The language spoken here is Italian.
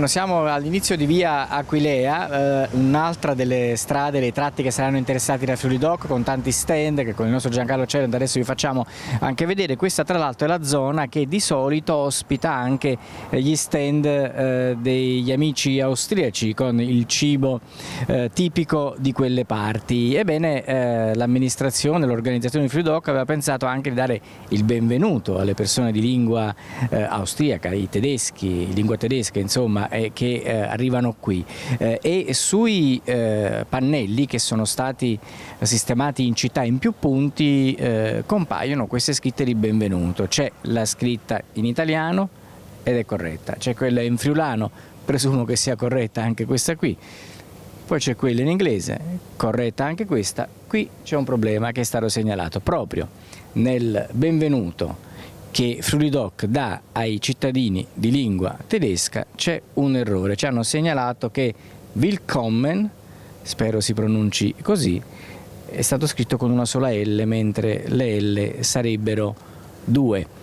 Siamo all'inizio di via Aquilea, un'altra delle strade, le tratte che saranno interessati da FriuliDoc, con tanti stand che con il nostro Giancarlo Celent adesso vi facciamo anche vedere. Questa tra l'altro è la zona che di solito ospita anche gli stand degli amici austriaci con il cibo tipico di quelle parti. Ebbene l'amministrazione, l'organizzazione di FriuliDoc aveva pensato anche di dare il benvenuto alle persone di lingua austriaca, i tedeschi, lingua tedesca insomma, che arrivano qui e sui pannelli che sono stati sistemati in città in più punti compaiono queste scritte di benvenuto. C'è la scritta in italiano ed è corretta, c'è quella in friulano, presumo che sia corretta anche questa qui, poi c'è quella in inglese, corretta anche questa. Qui c'è un problema che è stato segnalato proprio nel benvenuto che FriuliDoc dà ai cittadini di lingua tedesca. C'è un errore, ci hanno segnalato che Willkommen, spero si pronunci così, è stato scritto con una sola L mentre le L sarebbero due.